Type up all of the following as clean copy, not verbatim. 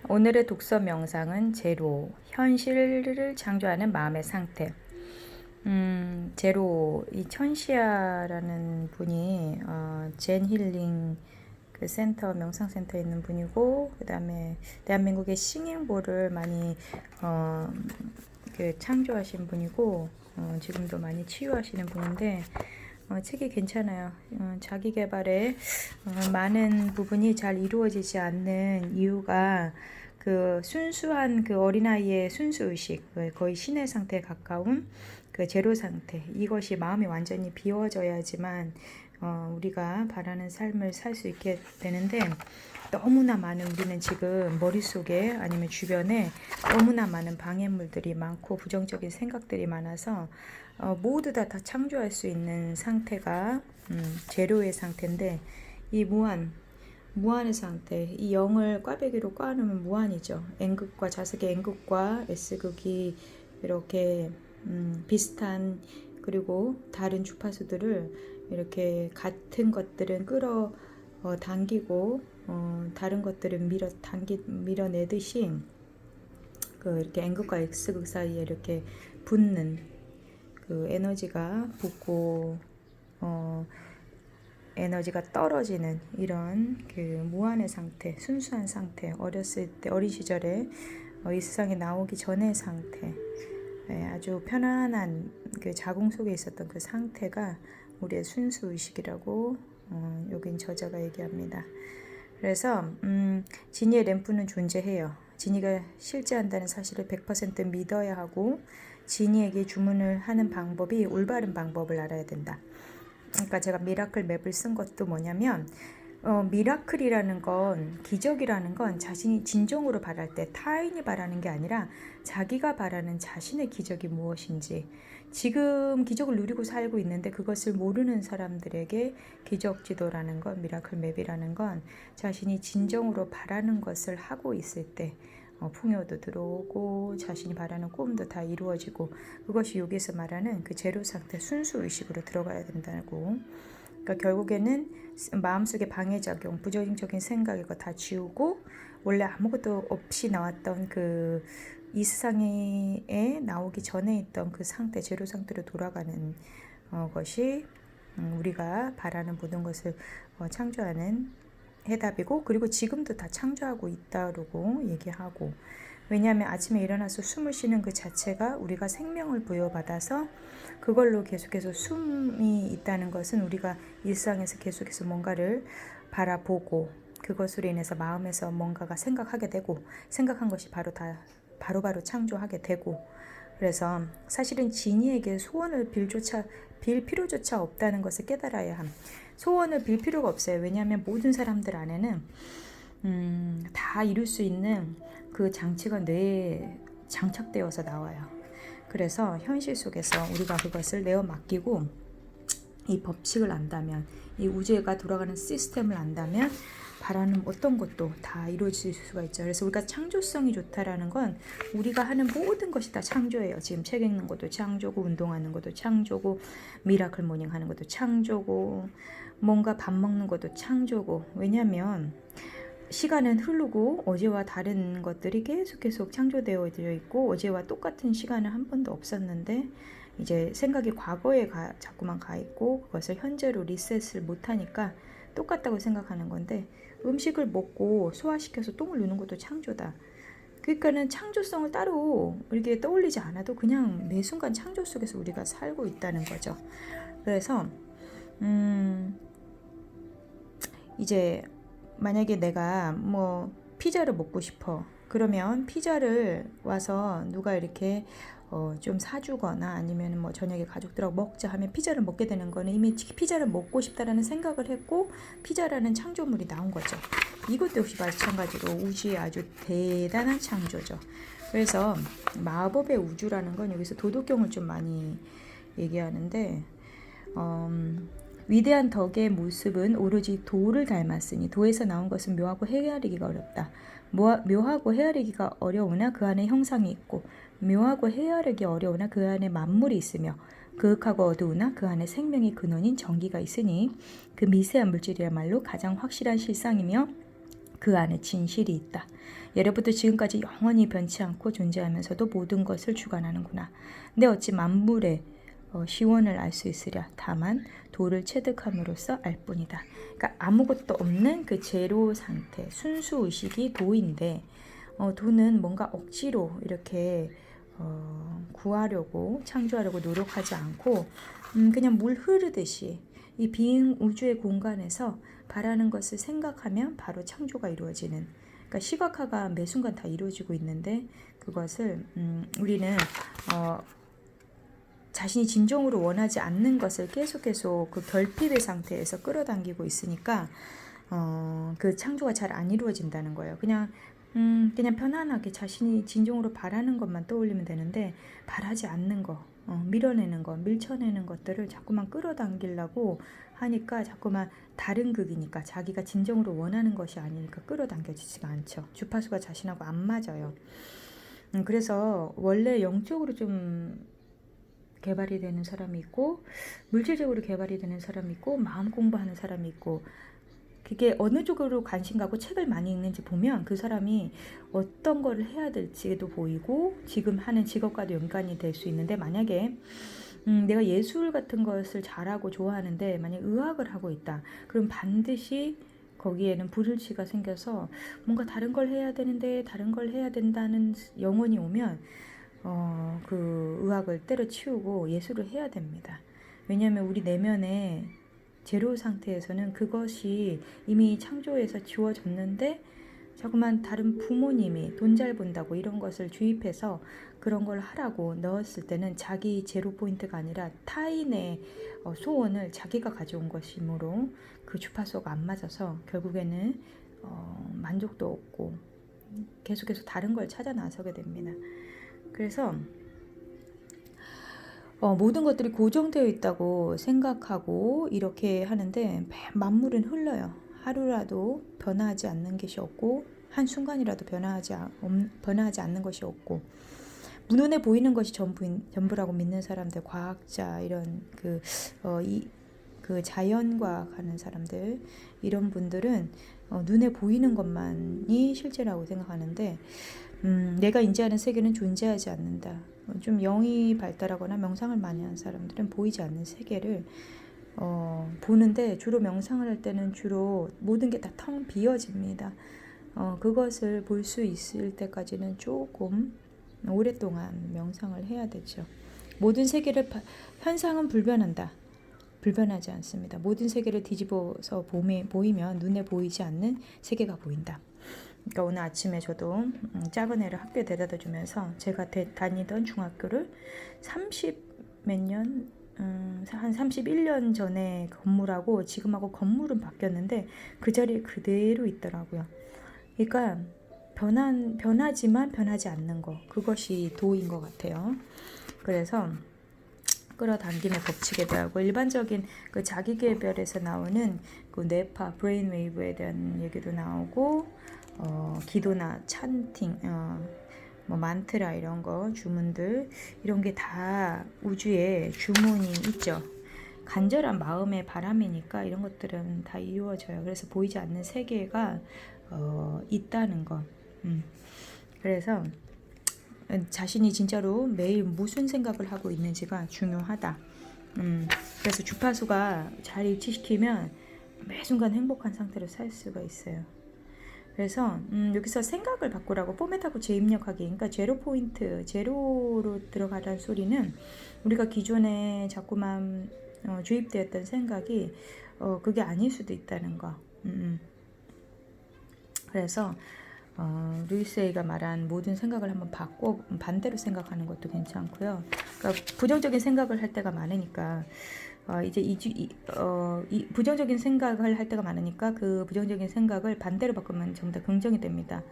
오늘의 독서 명상은 제로, 현실을 창조하는 마음의 상태. 제로, 이 천시아라는 분이 젠 힐링 그 센터, 명상센터에 있는 분이고, 그 다음에 대한민국의 싱잉볼을 많이 그 창조하신 분이고, 지금도 많이 치유하시는 분인데, 책이 괜찮아요. 자기 개발에 많은 부분이 잘 이루어지지 않는 이유가 그 순수한 그 어린아이의 순수의식, 거의 신의 상태에 가까운 그 제로 상태, 이것이 마음이 완전히 비워져야지만 우리가 바라는 삶을 살 수 있게 되는데, 너무나 많은, 우리는 지금 머릿속에 아니면 주변에 너무나 많은 방해물들이 많고 부정적인 생각들이 많아서 모두 다 창조할 수 있는 상태가 제로의 상태인데, 이 무한의 상태, 이 0을 꽈배기로 꽈놓으면 무한이죠. N극과 자석의 N극과 S극이 이렇게 비슷한, 그리고 다른 주파수들을 이렇게 같은 것들은 당기고 다른 것들은 밀어내듯이 그 이렇게 N극과 X극 사이에 이렇게 붙는 그 에너지가 붙고 에너지가 떨어지는 이런 그 무한의 상태, 순수한 상태, 어렸을 때, 어린 시절에 이 세상에 나오기 전의 상태, 아주 편안한 그 자궁 속에 있었던 그 상태가 우리의 순수 의식이라고 여긴 저자가 얘기합니다. 그래서 지니의 램프는 존재해요. 지니가 실제한다는 사실을 100% 믿어야 하고, 지니에게 주문을 하는 방법이 올바른 방법을 알아야 된다. 그러니까 제가 미라클 맵을 쓴 것도 뭐냐면, 미라클이라는 건, 기적이라는 건 자신이 진정으로 바랄 때 타인이 바라는 게 아니라 자기가 바라는 자신의 기적이 무엇인지, 지금 기적을 누리고 살고 있는데 그것을 모르는 사람들에게 기적 지도라는 건, 미라클 맵이라는 건 자신이 진정으로 바라는 것을 하고 있을 때 풍요도 들어오고 자신이 바라는 꿈도 다 이루어지고, 그것이 여기서 말하는 그 제로 상태, 순수 의식으로 들어가야 된다고. 그러니까 결국에는 마음속에 방해작용, 부정적인 생각 이거 다 지우고, 원래 아무것도 없이 나왔던 그 이 세상에 나오기 전에 있던 그 상태, 제로 상태로 돌아가는 것이 우리가 바라는 모든 것을 창조하는 해답이고, 그리고 지금도 다 창조하고 있다고 얘기하고, 왜냐하면 아침에 일어나서 숨을 쉬는 그 자체가 우리가 생명을 부여받아서 그걸로 계속해서 숨이 있다는 것은 우리가 일상에서 계속해서 뭔가를 바라보고, 그것으로 인해서 마음에서 뭔가가 생각하게 되고, 생각한 것이 바로바로 창조하게 되고, 그래서 사실은 지니에게 소원을 빌 필요조차 없다는 것을 깨달아야 함. 소원을 빌 필요가 없어요. 왜냐하면 모든 사람들 안에는 다 이룰 수 있는 그 장치가 뇌에 장착되어서 나와요. 그래서 현실 속에서 우리가 그것을 내어 맡기고, 이 법칙을 안다면, 이 우주가 돌아가는 시스템을 안다면 바라는 어떤 것도 다 이루어질 수가 있죠. 그래서 우리가 창조성이 좋다라는 건 우리가 하는 모든 것이 다 창조예요. 지금 책 읽는 것도 창조고, 운동하는 것도 창조고, 미라클 모닝 하는 것도 창조고, 뭔가 밥 먹는 것도 창조고. 왜냐하면 시간은 흐르고 어제와 다른 것들이 계속 창조되어져 있고, 어제와 똑같은 시간은 한 번도 없었는데 이제 생각이 과거에 자꾸만 가 있고, 그것을 현재로 리셋을 못하니까 똑같다고 생각하는 건데, 음식을 먹고 소화시켜서 똥을 누는 것도 창조다. 그러니까는 창조성을 따로 이렇게 떠올리지 않아도 그냥 매 순간 창조 속에서 우리가 살고 있다는 거죠. 그래서 이제 만약에 내가 뭐 피자를 먹고 싶어. 그러면 피자를 와서 누가 이렇게 좀 사주거나 아니면 뭐 저녁에 가족들하고 먹자 하면 피자를 먹게 되는 거는 이미 피자를 먹고 싶다라는 생각을 했고, 피자라는 창조물이 나온 거죠. 이것도 역시 마찬가지로 우주의 아주 대단한 창조죠. 그래서 마법의 우주라는 건 여기서 도덕경을 좀 많이 얘기하는데, 위대한 덕의 모습은 오로지 도를 닮았으니 도에서 나온 것은 묘하고 헤아리기가 어렵다. 묘하고 헤아리기가 어려우나 그 안에 형상이 있고, 묘하고 헤아리기 어려우나 그 안에 만물이 있으며, 그윽하고 어두우나 그 안에 생명의 근원인 전기가 있으니 그 미세한 물질이야말로 가장 확실한 실상이며 그 안에 진실이 있다. 예로부터 지금까지 영원히 변치 않고 존재하면서도 모든 것을 주관하는구나. 근데 어찌 만물의 시원을 알 수 있으랴. 다만 도를 체득함으로써 알 뿐이다. 그러니까 아무것도 없는 그 제로 상태, 순수 의식이 도인데 도는 뭔가 억지로 이렇게 구하려고 창조하려고 노력하지 않고 그냥 물 흐르듯이 이 빈 우주의 공간에서 바라는 것을 생각하면 바로 창조가 이루어지는, 그러니까 시각화가 매 순간 다 이루어지고 있는데 그것을 우리는 자신이 진정으로 원하지 않는 것을 계속 그 결핍의 상태에서 끌어당기고 있으니까 그 창조가 잘 안 이루어진다는 거예요. 그냥 편안하게 자신이 진정으로 바라는 것만 떠올리면 되는데 바라지 않는 거, 밀어내는 거, 밀쳐내는 것들을 자꾸만 끌어당기려고 하니까 자꾸만 다른 극이니까 자기가 진정으로 원하는 것이 아니니까 끌어당겨지지가 않죠. 주파수가 자신하고 안 맞아요. 그래서 원래 영적으로 좀 개발이 되는 사람이 있고 물질적으로 개발이 되는 사람이 있고 마음 공부하는 사람이 있고, 그게 어느 쪽으로 관심 갖고 책을 많이 읽는지 보면 그 사람이 어떤 거를 해야 될지도 보이고 지금 하는 직업과도 연관이 될 수 있는데, 만약에 내가 예술 같은 것을 잘하고 좋아하는데 만약 의학을 하고 있다, 그럼 반드시 거기에는 불일치가 생겨서 뭔가 다른 걸 해야 되는데 다른 걸 해야 된다는 영혼이 오면 그 의학을 때려치우고 예술을 해야 됩니다. 왜냐하면 우리 내면에 제로 상태에서는 그것이 이미 창조에서 지워졌는데 자꾸만 다른 부모님이 돈 잘 번다고 이런 것을 주입해서 그런 걸 하라고 넣었을 때는 자기 제로 포인트가 아니라 타인의 소원을 자기가 가져온 것이므로 그 주파수가 안 맞아서 결국에는 만족도 없고 계속해서 다른 걸 찾아 나서게 됩니다. 그래서 모든 것들이 고정되어 있다고 생각하고 이렇게 하는데 만물은 흘러요. 하루라도 변화하지 않는 것이 없고 한순간이라도 변화하지 않는 것이 없고, 눈에 보이는 것이 전부라고 믿는 사람들, 과학자, 이런 그 자연과학 하는 사람들, 이런 분들은 눈에 보이는 것만이 실제라고 생각하는데 내가 인지하는 세계는 존재하지 않는다. 좀 영이 발달하거나 명상을 많이 하는 사람들은 보이지 않는 세계를 보는데, 주로 명상을 할 때는 주로 모든 게 다 텅 비어집니다. 그것을 볼 수 있을 때까지는 조금 오랫동안 명상을 해야 되죠. 모든 세계를 현상은 불변하지 않습니다. 모든 세계를 뒤집어서 보이면 눈에 보이지 않는 세계가 보인다. 그러니까 오늘 아침에 저도 작은 애를 학교에 데려다 주면서 제가 다니던 중학교를 30몇 년, 한 31년 전에 건물하고 지금하고 건물은 바뀌었는데 그 자리에 그대로 있더라고요. 그러니까 변하지만 변하지 않는 거, 그것이 도인 것 같아요. 그래서 끌어당김의 법칙에 대하고 일반적인 그 자기계별에서 나오는 그 뇌파, 브레인 웨이브에 대한 얘기도 나오고 기도나 찬팅, 뭐 만트라 이런 거, 주문들, 이런 게 다 우주에 주문이 있죠. 간절한 마음의 바람이니까 이런 것들은 다 이루어져요. 그래서 보이지 않는 세계가 있다는 거. 그래서 자신이 진짜로 매일 무슨 생각을 하고 있는지가 중요하다. 그래서 주파수가 잘 일치시키면 매 순간 행복한 상태로 살 수가 있어요. 그래서 여기서 생각을 바꾸라고 포맷하고 재입력하기, 그러니까 제로 포인트, 제로로 들어가라는 소리는 우리가 기존에 자꾸만 주입되었던 생각이 그게 아닐 수도 있다는 거. 그래서 루이스 A가 말한 모든 생각을 한번 바꿔 반대로 생각하는 것도 괜찮고요. 그러니까 부정적인 생각을 할 때가 많으니까 이제 이 부정적인 생각을 할 때가 많으니까 그 부정적인 생각을 반대로 바꾸면 전부 다 긍정이 됩니다.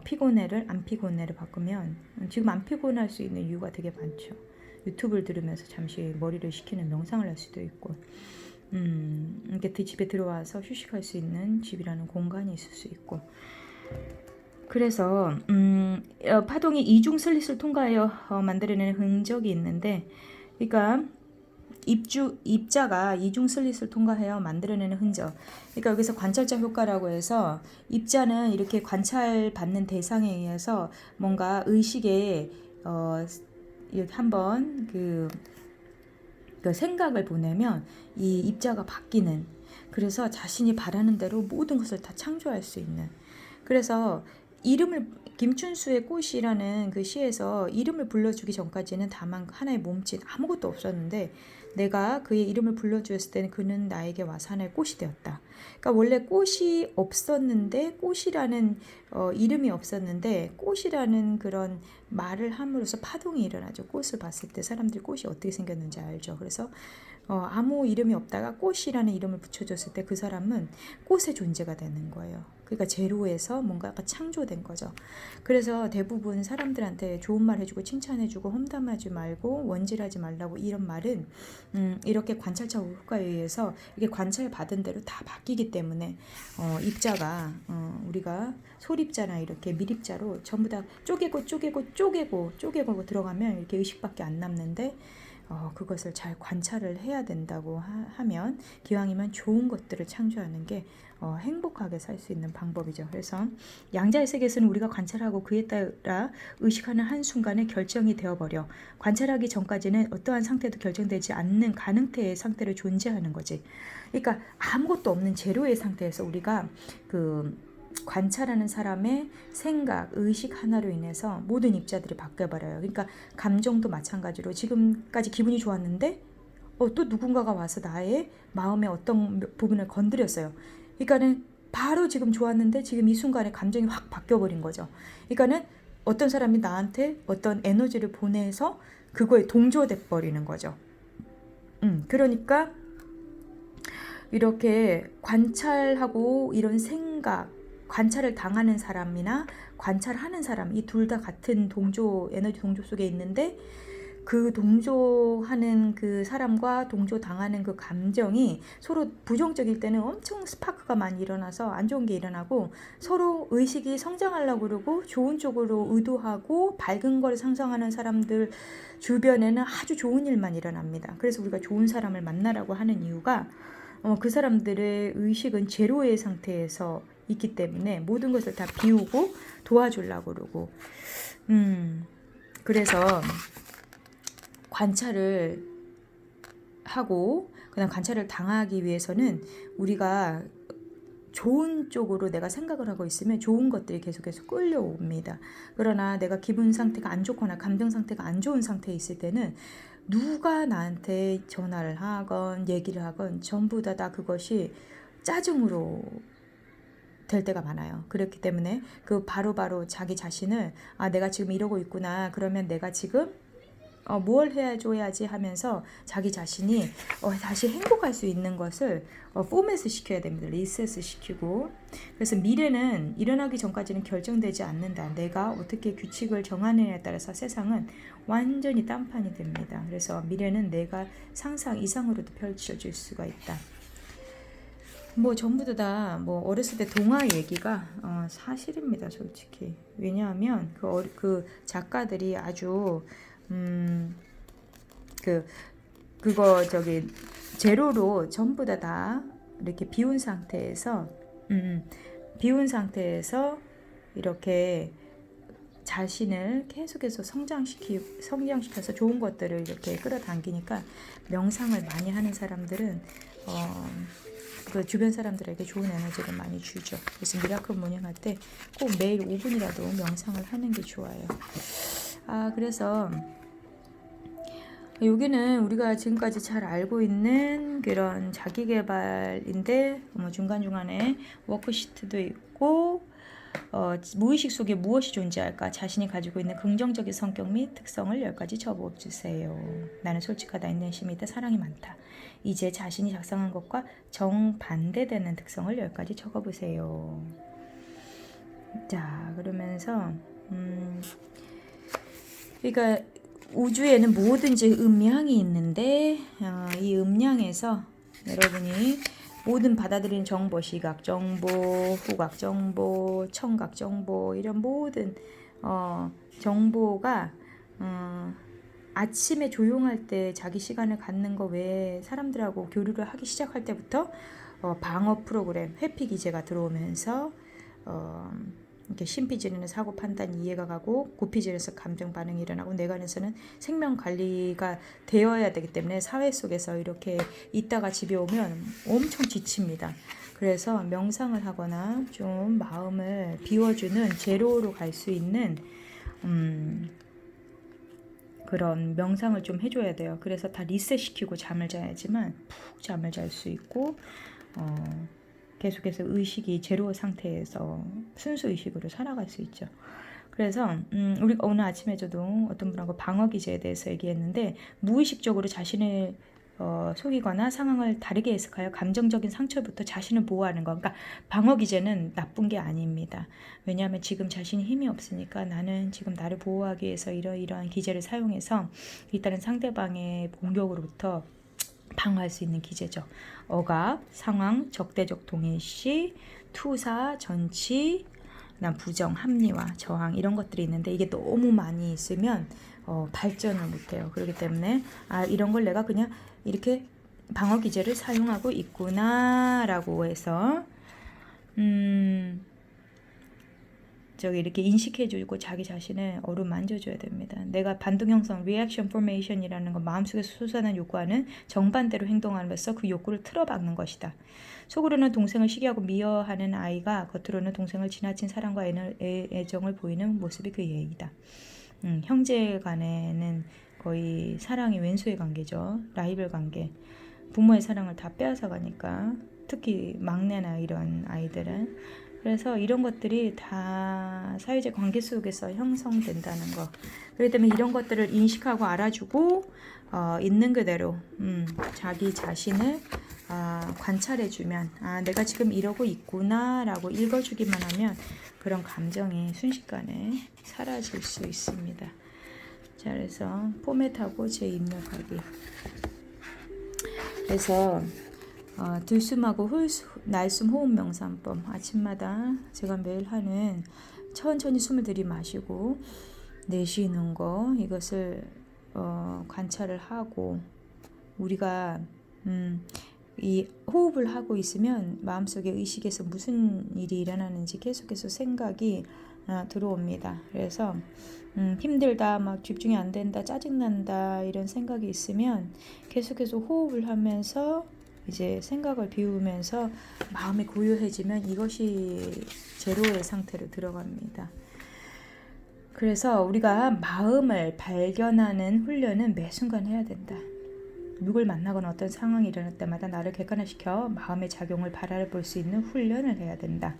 피곤해를 안 피곤해를 바꾸면 지금 안 피곤할 수 있는 이유가 되게 많죠. 유튜브를 들으면서 잠시 머리를 식히는 명상을 할 수도 있고, 이렇게 집에 들어와서 휴식할 수 있는 집이라는 공간이 있을 수 있고. 그래서 파동이 이중 슬릿을 통과하여 만들어내는 흔적이 있는데, 그러니까 입자가 이중 슬릿을 통과하여 만들어내는 흔적. 그러니까 여기서 관찰자 효과라고 해서 입자는 이렇게 관찰받는 대상에 의해서 뭔가 의식에 이렇게 한번 그 생각을 보내면 이 입자가 바뀌는, 그래서 자신이 바라는 대로 모든 것을 다 창조할 수 있는. 그래서 이름을, 김춘수의 꽃이라는 그 시에서 이름을 불러주기 전까지는 다만 하나의 몸짓, 아무것도 없었는데 내가 그의 이름을 불러주었을 때는 그는 나에게 와서 하나의 꽃이 되었다. 그러니까 원래 꽃이 없었는데, 꽃이라는 이름이 없었는데 꽃이라는 그런 말을 함으로써 파동이 일어나죠. 꽃을 봤을 때 사람들이 꽃이 어떻게 생겼는지 알죠. 그래서 아무 이름이 없다가 꽃이라는 이름을 붙여줬을 때 그 사람은 꽃의 존재가 되는 거예요. 그러니까 제로에서 뭔가가 창조된 거죠. 그래서 대부분 사람들한테 좋은 말 해주고 칭찬해주고 험담하지 말고 원질하지 말라고, 이런 말은 이렇게 관찰자 효과에 의해서 이게 관찰받은 대로 다 바뀌기 때문에 입자가 우리가 솔입자나 이렇게 밀입자로 전부 다 쪼개고 들어가면 이렇게 의식밖에 안 남는데, 그것을 잘 관찰을 해야 된다고 하면 기왕이면 좋은 것들을 창조하는 게 행복하게 살 수 있는 방법이죠. 그래서 양자의 세계에서는 우리가 관찰하고 그에 따라 의식하는 한순간에 결정이 되어버려 관찰하기 전까지는 어떠한 상태도 결정되지 않는 가능태의 상태로 존재하는 거지. 그러니까 아무것도 없는 제로의 상태에서 우리가 관찰하는 사람의 생각, 의식 하나로 인해서 모든 입자들이 바뀌어버려요. 그러니까 감정도 마찬가지로 지금까지 기분이 좋았는데 또 누군가가 와서 나의 마음의 어떤 부분을 건드렸어요. 그러니까는 바로 지금 좋았는데 지금 이 순간에 감정이 확 바뀌어버린 거죠. 그러니까는 어떤 사람이 나한테 어떤 에너지를 보내서 그거에 동조돼 버리는 거죠. 그러니까 이렇게 관찰하고 이런 생각, 관찰을 당하는 사람이나 관찰하는 사람, 이 둘 다 같은 동조, 에너지 동조 속에 있는데 그 동조하는 그 사람과 동조당하는 그 감정이 서로 부정적일 때는 엄청 스파크가 많이 일어나서 안 좋은 게 일어나고, 서로 의식이 성장하려고 그러고 좋은 쪽으로 의도하고 밝은 걸 상상하는 사람들 주변에는 아주 좋은 일만 일어납니다. 그래서 우리가 좋은 사람을 만나라고 하는 이유가 그 사람들의 의식은 제로의 상태에서 있기 때문에 모든 것을 다 비우고 도와주려고 그러고, 그래서 관찰을 하고 그냥 관찰을 당하기 위해서는 우리가 좋은 쪽으로 내가 생각을 하고 있으면 좋은 것들이 계속해서 끌려옵니다. 그러나 내가 기분 상태가 안 좋거나 감정 상태가 안 좋은 상태에 있을 때는 누가 나한테 전화를 하건 얘기를 하건 전부 다 그것이 짜증으로 될 때가 많아요. 그렇기 때문에 그 바로바로 자기 자신을 내가 지금 이러고 있구나. 그러면 내가 지금 뭘 해줘야지 하면서 자기 자신이 다시 행복할 수 있는 것을 포맷을 시켜야 됩니다. 리셋을 시키고. 그래서 미래는 일어나기 전까지는 결정되지 않는다. 내가 어떻게 규칙을 정하느냐에 따라서 세상은 완전히 딴판이 됩니다. 그래서 미래는 내가 상상 이상으로도 펼쳐질 수가 있다. 전부 다 어렸을 때 동화 얘기가 사실입니다, 솔직히. 왜냐하면 그 작가들이 아주 그거 제로로 전부 다 이렇게 비운 상태에서 이렇게 자신을 계속해서 성장시켜서 좋은 것들을 이렇게 끌어당기니까, 명상을 많이 하는 사람들은 그 주변 사람들에게 좋은 에너지를 많이 주죠. 그래서 미라클 모닝 할 때 꼭 매일 5분이라도 명상을 하는 게 좋아요. 그래서 여기는 우리가 지금까지 잘 알고 있는 그런 자기계발인데 중간중간에 워크시트도 있고, 무의식 속에 무엇이 존재할까? 자신이 가지고 있는 긍정적인 성격 및 특성을 10가지 적어주세요. 나는 솔직하다, 인내심이 있다, 사랑이 많다. 이제 자신이 작성한 것과 정반대되는 특성을 10가지 적어보세요. 자, 그러면서 그러니까 우주에는 뭐든지 음량이 있는데 이 음량에서 여러분이 모든 받아들이는 정보, 시각 정보, 후각 정보, 청각 정보, 이런 모든 정보가 아침에 조용할 때 자기 시간을 갖는 거 외에 사람들하고 교류를 하기 시작할 때부터 방어 프로그램, 회피 기제가 들어오면서 이렇게 심피지는 사고 판단 이해가 가고 고피질에서 감정 반응이 일어나고 뇌관에서는 생명 관리가 되어야 되기 때문에 사회 속에서 이렇게 있다가 집에 오면 엄청 지칩니다. 그래서 명상을 하거나 좀 마음을 비워주는 제로로 갈 수 있는 그런 명상을 좀 해줘야 돼요. 그래서 다 리셋시키고 잠을 자야지만 푹 잠을 잘 수 있고 계속해서 의식이 제로 상태에서 순수 의식으로 살아갈 수 있죠. 그래서 우리가 오늘 아침에 저도 어떤 분하고 방어 기제에 대해서 얘기했는데 무의식적으로 자신을 속이거나 상황을 다르게 해석하여 감정적인 상처부터 자신을 보호하는 거. 그러니까 방어 기제는 나쁜 게 아닙니다. 왜냐하면 지금 자신이 힘이 없으니까 나는 지금 나를 보호하기 위해서 이러이러한 기제를 사용해서 일단은 상대방의 공격으로부터 방어할 수 있는 기제죠. 억압, 상황, 적대적 동일시, 투사, 전치, 부정, 합리화, 저항 이런 것들이 있는데 이게 너무 많이 있으면 발전을 못해요. 그렇기 때문에 이런 걸 내가 그냥 이렇게 방어 기제를 사용하고 있구나라고 해서 저기 이렇게 인식해주고 자기 자신을 어루만져줘야 됩니다. 내가 반동형성 (reaction formation이라는 건 마음속에서 솟아난 욕구와는 정반대로 행동함으로써 그 욕구를 틀어박는 것이다. 속으로는 동생을 시기하고 미워하는 아이가 겉으로는 동생을 지나친 사랑과 애정을 보이는 모습이 그 예이다. 형제 간에는 거의 사랑이 왼수의 관계죠. 라이벌 관계. 부모의 사랑을 다 빼앗아 가니까 특히 막내나 이런 아이들은. 그래서 이런 것들이 다 사회적 관계 속에서 형성된다는 거. 그렇기 때문에 이런 것들을 인식하고 알아주고 있는 그대로 자기 자신을 관찰해주면 내가 지금 이러고 있구나라고 읽어주기만 하면 그런 감정이 순식간에 사라질 수 있습니다. 자, 그래서 포맷하고 재입력하기. 그래서 들숨하고 날숨 호흡 명상법 아침마다 제가 매일 하는 천천히 숨을 들이마시고 내쉬는 거 이것을 관찰을 하고 우리가 이 호흡을 하고 있으면 마음속에 의식에서 무슨 일이 일어나는지 계속해서 생각이 들어옵니다. 그래서 힘들다, 막 집중이 안 된다, 짜증난다 이런 생각이 있으면 계속해서 호흡을 하면서 이제 생각을 비우면서 마음이 고요해지면 이것이 제로의 상태로 들어갑니다. 그래서 우리가 마음을 발견하는 훈련은 매 순간 해야 된다. 누굴 만나거나 어떤 상황이 일어날 때마다 나를 객관화시켜 마음의 작용을 바라볼 수 있는 훈련을 해야 된다.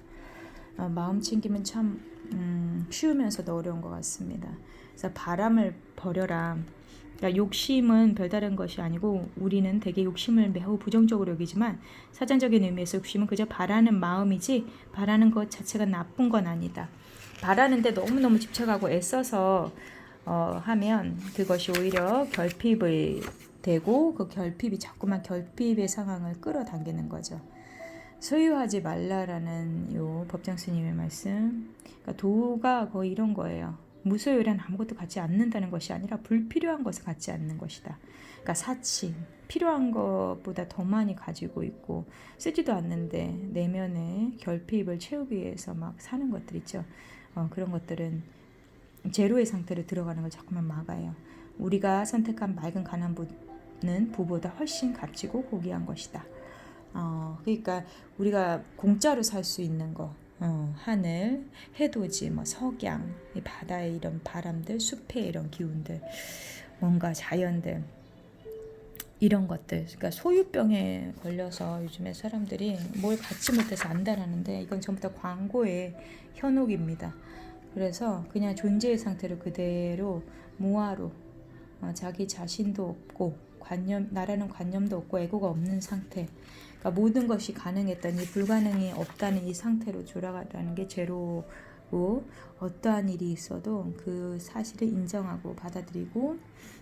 마음 챙기면 참 쉬우면서도 어려운 것 같습니다. 그래서 바람을 버려라. 그러니까 욕심은 별다른 것이 아니고 우리는 되게 욕심을 매우 부정적으로 여기지만 사전적인 의미에서 욕심은 그저 바라는 마음이지 바라는 것 자체가 나쁜 건 아니다. 바라는데 너무너무 집착하고 애써서 하면 그것이 오히려 결핍이 되고 그 결핍이 자꾸만 결핍의 상황을 끌어당기는 거죠. 소유하지 말라라는 요 법장 스님의 말씀. 그러니까 도가 거의 이런 거예요. 무소유란 아무것도 갖지 않는다는 것이 아니라 불필요한 것을 갖지 않는 것이다. 그러니까 사치, 필요한 것보다 더 많이 가지고 있고 쓰지도 않는데 내면의 결핍을 채우기 위해서 막 사는 것들 있죠. 그런 것들은 제로의 상태로 들어가는 걸 자꾸만 막아요. 우리가 선택한 맑은 가난부는 부보다 훨씬 값지고 고귀한 것이다. 그러니까 우리가 공짜로 살 수 있는 거, 하늘, 해돋이, 석양, 이 바다의 이런 바람들, 숲의 이런 기운들, 뭔가 자연들, 이런 것들. 그러니까 소유병에 걸려서 요즘에 사람들이 뭘 갖지 못해서 안다라는데 이건 전부 다 광고의 현혹입니다. 그래서 그냥 존재의 상태로 그대로 무아로 자기 자신도 없고 나라는 관념도 없고 에고가 없는 상태. 그러니까 모든 것이 가능했더니 불가능이 없다는 이 상태로 돌아가라는 게 제로고 어떠한 일이 있어도 그 사실을 인정하고 받아들이고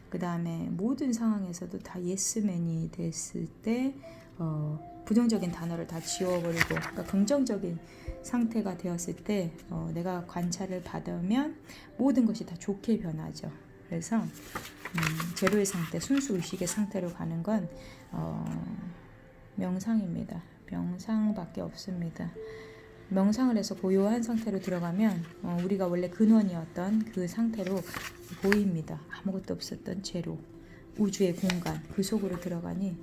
그 다음에 모든 상황에서도 다 예스맨이 됐을 때 부정적인 단어를 다 지워버리고 그러니까 긍정적인 상태가 되었을 때 내가 관찰을 받으면 모든 것이 다 좋게 변하죠. 그래서 제로의 상태, 순수 의식의 상태로 가는 건 명상입니다. 명상밖에 없습니다. 명상을 해서 고요한 상태로 들어가면 우리가 원래 근원이었던 그 상태로 보입니다. 아무것도 없었던 제로, 우주의 공간, 그 속으로 들어가니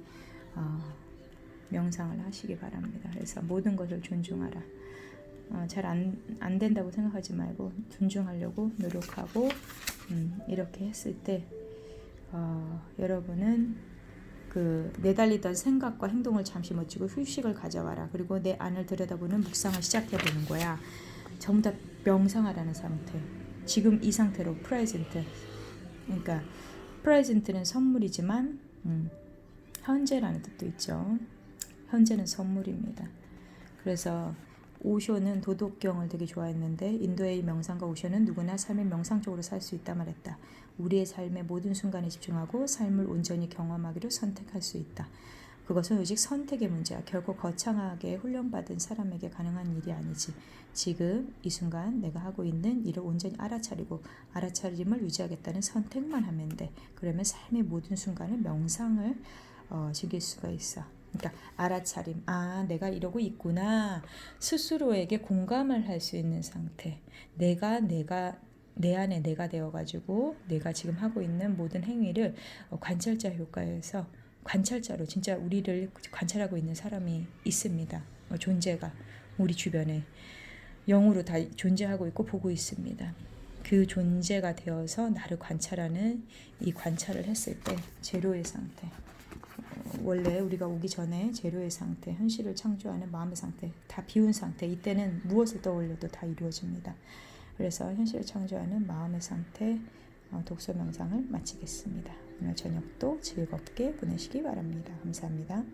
명상을 하시기 바랍니다. 그래서 모든 것을 존중하라. 잘 안 된다고 생각하지 말고 존중하려고 노력하고 이렇게 했을 때 여러분은 그 내달리던 생각과 행동을 잠시 멈추고 휴식을 가져와라. 그리고 내 안을 들여다보는 묵상을 시작해보는 거야. 전부 다 명상하라는 상태. 지금 이 상태로 프레젠트. 그러니까 프레젠트는 선물이지만 현재라는 뜻도 있죠. 현재는 선물입니다. 그래서 오쇼는 도덕경을 되게 좋아했는데 인도의 명상가 오쇼는 누구나 삶의 명상적으로 살 수 있다 말했다. 우리의 삶의 모든 순간에 집중하고 삶을 온전히 경험하기로 선택할 수 있다. 그것은 오직 선택의 문제야. 결코 거창하게 훈련받은 사람에게 가능한 일이 아니지. 지금 이 순간 내가 하고 있는 일을 온전히 알아차리고 알아차림을 유지하겠다는 선택만 하면 돼. 그러면 삶의 모든 순간에 명상을 즐길 수가 있어. 그러니까 알아차림, 내가 이러고 있구나. 스스로에게 공감을 할 수 있는 상태. 내가 내 안에 내가 되어가지고 내가 지금 하고 있는 모든 행위를 관찰자 효과에서 관찰자로 진짜 우리를 관찰하고 있는 사람이 있습니다. 존재가 우리 주변에 영으로 다 존재하고 있고 보고 있습니다. 그 존재가 되어서 나를 관찰하는 이 관찰을 했을 때 제로의 상태. 원래 우리가 오기 전에 제로의 상태, 현실을 창조하는 마음의 상태, 다 비운 상태. 이때는 무엇을 떠올려도 다 이루어집니다. 그래서 현실을 창조하는 마음의 상태 독서 명상을 마치겠습니다. 오늘 저녁도 즐겁게 보내시기 바랍니다. 감사합니다.